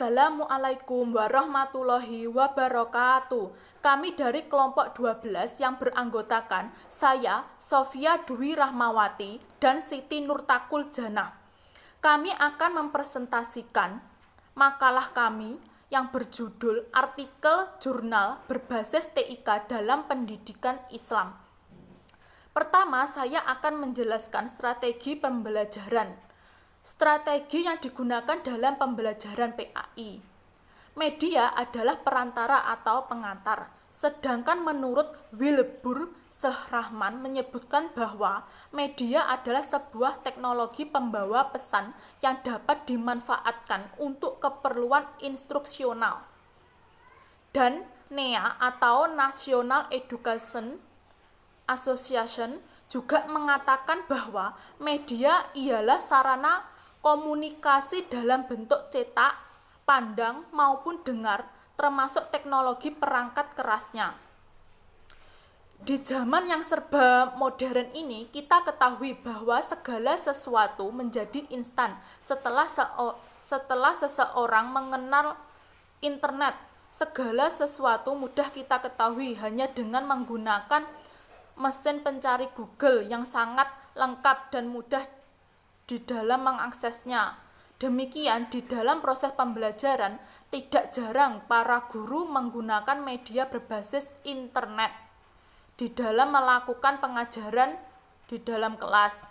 Assalamualaikum warahmatullahi wabarakatuh. Kami dari kelompok 12 yang beranggotakan saya, Sofia Dwi Rahmawati, dan Siti Nurtakul Janah. Kami akan mempresentasikan makalah kami yang berjudul Artikel Jurnal Berbasis TIK dalam Pendidikan Islam. Pertama, saya akan menjelaskan strategi pembelajaran. Strategi yang digunakan dalam pembelajaran PAI. Media adalah perantara atau pengantar, sedangkan menurut Wilbur Sehrahman menyebutkan bahwa media adalah sebuah teknologi pembawa pesan yang dapat dimanfaatkan untuk keperluan instruksional. Dan NEA atau National Education Association juga mengatakan bahwa media ialah sarana komunikasi dalam bentuk cetak, pandang, maupun dengar, termasuk teknologi perangkat kerasnya. Di zaman yang serba modern ini, kita ketahui bahwa segala sesuatu menjadi instan setelah seseorang mengenal internet. Segala sesuatu mudah kita ketahui hanya dengan menggunakan mesin pencari Google yang sangat lengkap dan mudah di dalam mengaksesnya. Demikian, di dalam proses pembelajaran, tidak jarang para guru menggunakan media berbasis internet di dalam melakukan pengajaran di dalam kelas.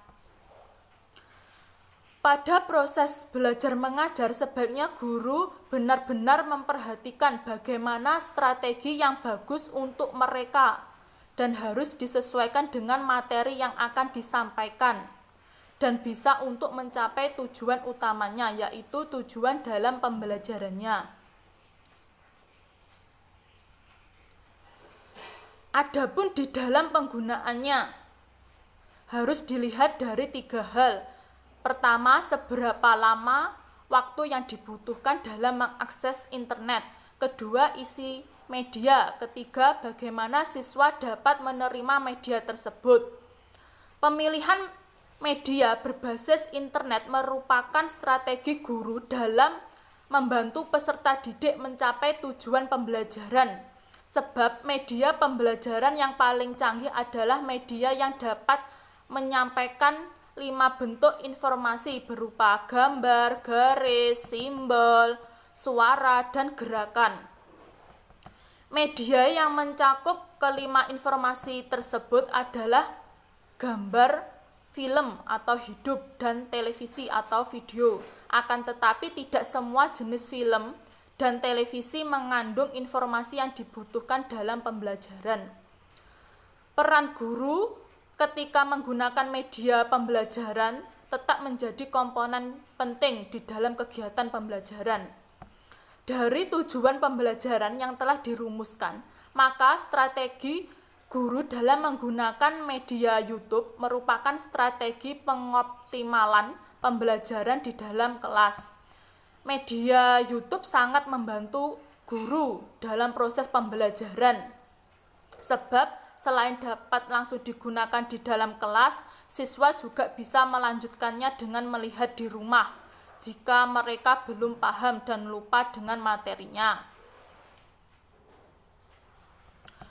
Pada proses belajar mengajar, sebaiknya guru benar-benar memperhatikan bagaimana strategi yang bagus untuk mereka dan harus disesuaikan dengan materi yang akan disampaikan dan bisa untuk mencapai tujuan utamanya, yaitu tujuan dalam pembelajarannya. Adapun di dalam penggunaannya harus dilihat dari 3 hal. Pertama, seberapa lama waktu yang dibutuhkan dalam mengakses internet. Kedua, isi media. Ketiga, bagaimana siswa dapat menerima media tersebut. Pemilihan media berbasis internet merupakan strategi guru dalam membantu peserta didik mencapai tujuan pembelajaran. Sebab media pembelajaran yang paling canggih adalah media yang dapat menyampaikan 5 bentuk informasi berupa gambar, garis, simbol, suara, dan gerakan. Media yang mencakup kelima informasi tersebut adalah gambar, film atau hidup, dan televisi atau video. Akan tetapi tidak semua jenis film dan televisi mengandung informasi yang dibutuhkan dalam pembelajaran. Peran guru ketika menggunakan media pembelajaran tetap menjadi komponen penting di dalam kegiatan pembelajaran. Dari tujuan pembelajaran yang telah dirumuskan, maka strategi guru dalam menggunakan media YouTube merupakan strategi pengoptimalan pembelajaran di dalam kelas. Media YouTube sangat membantu guru dalam proses pembelajaran, sebab selain dapat langsung digunakan di dalam kelas, siswa juga bisa melanjutkannya dengan melihat di rumah jika mereka belum paham dan lupa dengan materinya.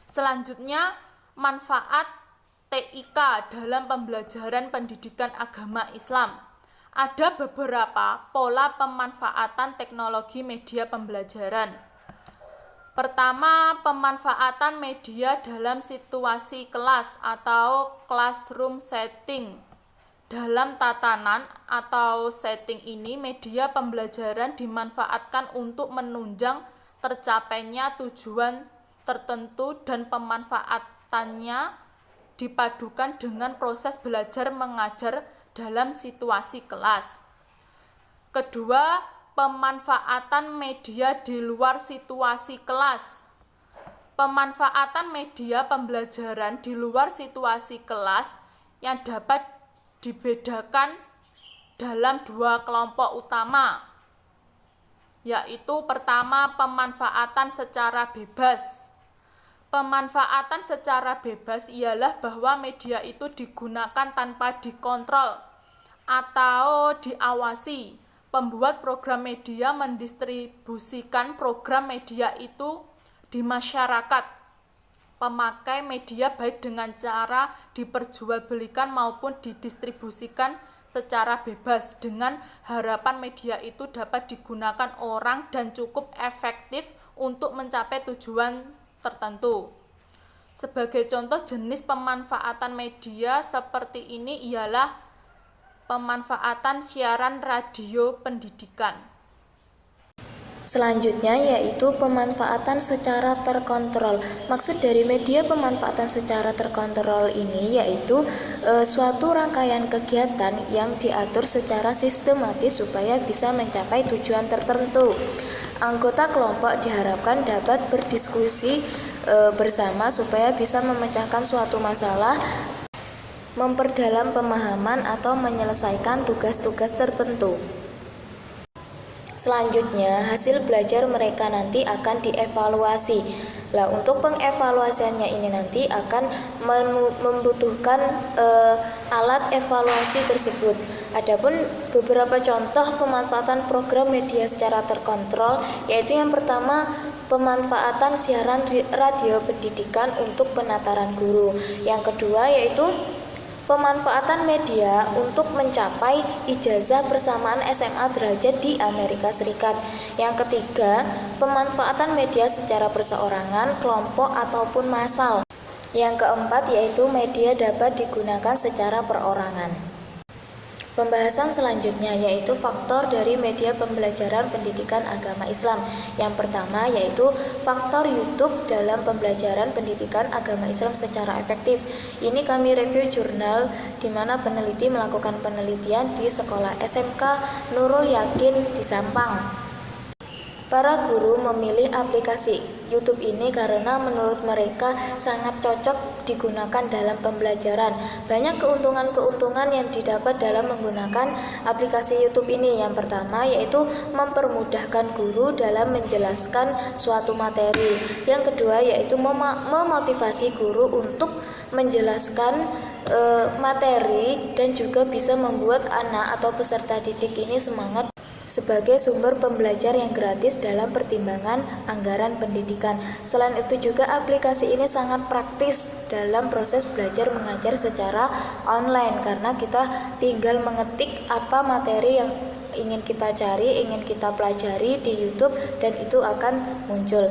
Selanjutnya, manfaat TIK dalam pembelajaran pendidikan agama Islam. Ada beberapa pola pemanfaatan teknologi media pembelajaran. Pertama, pemanfaatan media dalam situasi kelas atau classroom setting. Dalam tatanan atau setting ini, media pembelajaran dimanfaatkan untuk menunjang tercapainya tujuan tertentu dan pemanfaatannya dipadukan dengan proses belajar mengajar dalam situasi kelas. Kedua, pemanfaatan media di luar situasi kelas. Pemanfaatan media pembelajaran di luar situasi kelas yang dapat dibedakan dalam 2 kelompok utama, yaitu pertama, pemanfaatan secara bebas. Pemanfaatan secara bebas ialah bahwa media itu digunakan tanpa dikontrol atau diawasi Pembuat program media mendistribusikan program media itu di masyarakat pemakai media baik dengan cara diperjualbelikan maupun didistribusikan secara bebas dengan harapan media itu dapat digunakan orang dan cukup efektif untuk mencapai tujuan tertentu. Sebagai contoh jenis pemanfaatan media seperti ini ialah pemanfaatan siaran radio pendidikan. Selanjutnya yaitu pemanfaatan secara terkontrol. Maksud dari media pemanfaatan secara terkontrol ini yaitu suatu rangkaian kegiatan yang diatur secara sistematis supaya bisa mencapai tujuan tertentu. Anggota kelompok diharapkan dapat berdiskusi bersama supaya bisa memecahkan suatu masalah, memperdalam pemahaman atau menyelesaikan tugas-tugas tertentu. Selanjutnya, hasil belajar mereka nanti akan dievaluasi. Nah, untuk pengevaluasiannya ini nanti akan membutuhkan alat evaluasi tersebut. Adapun beberapa contoh pemanfaatan program media secara terkontrol, yaitu yang pertama, pemanfaatan siaran radio pendidikan untuk penataran guru. Yang kedua yaitu pemanfaatan media untuk mencapai ijazah persamaan SMA derajat di Amerika Serikat. Yang ketiga, pemanfaatan media secara perseorangan, kelompok ataupun massal. Yang keempat yaitu media dapat digunakan secara perorangan. Pembahasan selanjutnya yaitu faktor dari media pembelajaran pendidikan agama Islam. Yang pertama yaitu faktor YouTube dalam pembelajaran pendidikan agama Islam secara efektif. Ini kami review jurnal di mana peneliti melakukan penelitian di sekolah SMK Nurul Yakin di Sampang. Para guru memilih aplikasi YouTube ini karena menurut mereka sangat cocok digunakan dalam pembelajaran. Banyak keuntungan-keuntungan yang didapat dalam menggunakan aplikasi YouTube ini. Yang pertama yaitu mempermudahkan guru dalam menjelaskan suatu materi. Yang kedua yaitu memotivasi guru untuk menjelaskan materi dan juga bisa membuat anak atau peserta didik ini semangat sebagai sumber pembelajar yang gratis dalam pertimbangan anggaran pendidikan. Selain itu juga aplikasi ini sangat praktis dalam proses belajar mengajar secara online karena kita tinggal mengetik apa materi yang ingin kita cari, ingin kita pelajari di YouTube dan itu akan muncul.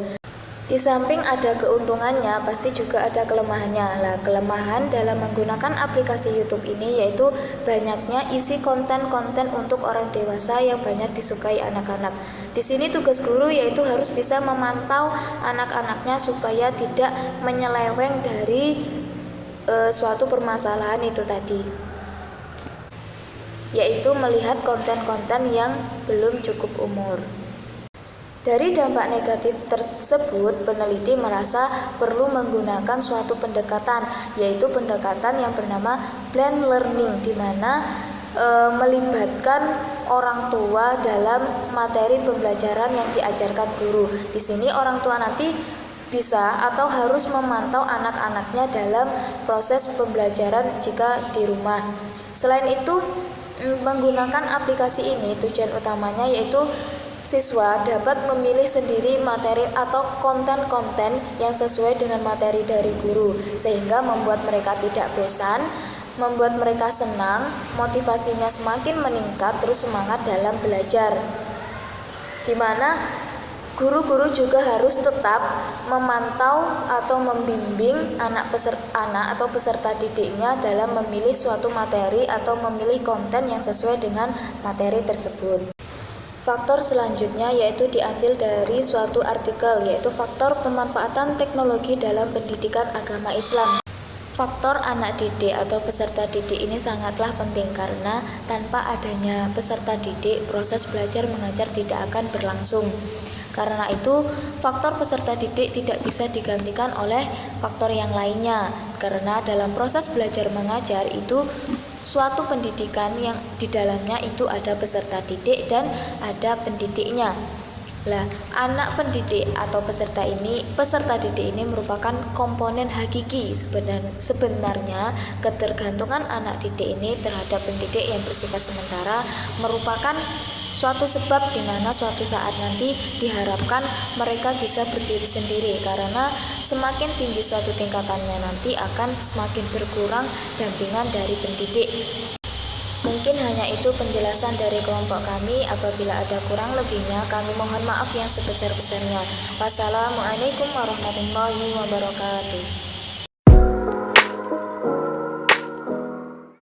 Di samping ada keuntungannya, pasti juga ada kelemahannya. Nah, kelemahan dalam menggunakan aplikasi YouTube ini yaitu banyaknya isi konten-konten untuk orang dewasa yang banyak disukai anak-anak. Di sini tugas guru yaitu harus bisa memantau anak-anaknya supaya tidak menyeleweng dari suatu permasalahan itu tadi, yaitu melihat konten-konten yang belum cukup umur. Dari dampak negatif tersebut, peneliti merasa perlu menggunakan suatu pendekatan, yaitu pendekatan yang bernama blend learning, di mana melibatkan orang tua dalam materi pembelajaran yang diajarkan guru. Di sini orang tua nanti bisa atau harus memantau anak-anaknya dalam proses pembelajaran jika di rumah. Selain itu, menggunakan aplikasi ini tujuan utamanya yaitu siswa dapat memilih sendiri materi atau konten-konten yang sesuai dengan materi dari guru, sehingga membuat mereka tidak bosan, membuat mereka senang, motivasinya semakin meningkat, terus semangat dalam belajar. Di mana guru-guru juga harus tetap memantau atau membimbing anak atau peserta didiknya dalam memilih suatu materi atau memilih konten yang sesuai dengan materi tersebut. Faktor selanjutnya yaitu diambil dari suatu artikel, yaitu faktor pemanfaatan teknologi dalam pendidikan agama Islam. Faktor anak didik atau peserta didik ini sangatlah penting karena tanpa adanya peserta didik, proses belajar mengajar tidak akan berlangsung. Karena itu, faktor peserta didik tidak bisa digantikan oleh faktor yang lainnya. Karena dalam proses belajar mengajar itu suatu pendidikan yang di dalamnya itu ada peserta didik dan ada pendidiknya. Lah, anak pendidik atau peserta didik ini merupakan komponen hakiki. Sebenarnya ketergantungan anak didik ini terhadap pendidik yang bersifat sementara merupakan suatu sebab di mana suatu saat nanti diharapkan mereka bisa berdiri sendiri, karena semakin tinggi suatu tingkatannya nanti akan semakin berkurang dampingan dari pendidik. Mungkin hanya itu penjelasan dari kelompok kami. Apabila ada kurang lebihnya, kami mohon maaf yang sebesar-besarnya. Wassalamualaikum warahmatullahi wabarakatuh.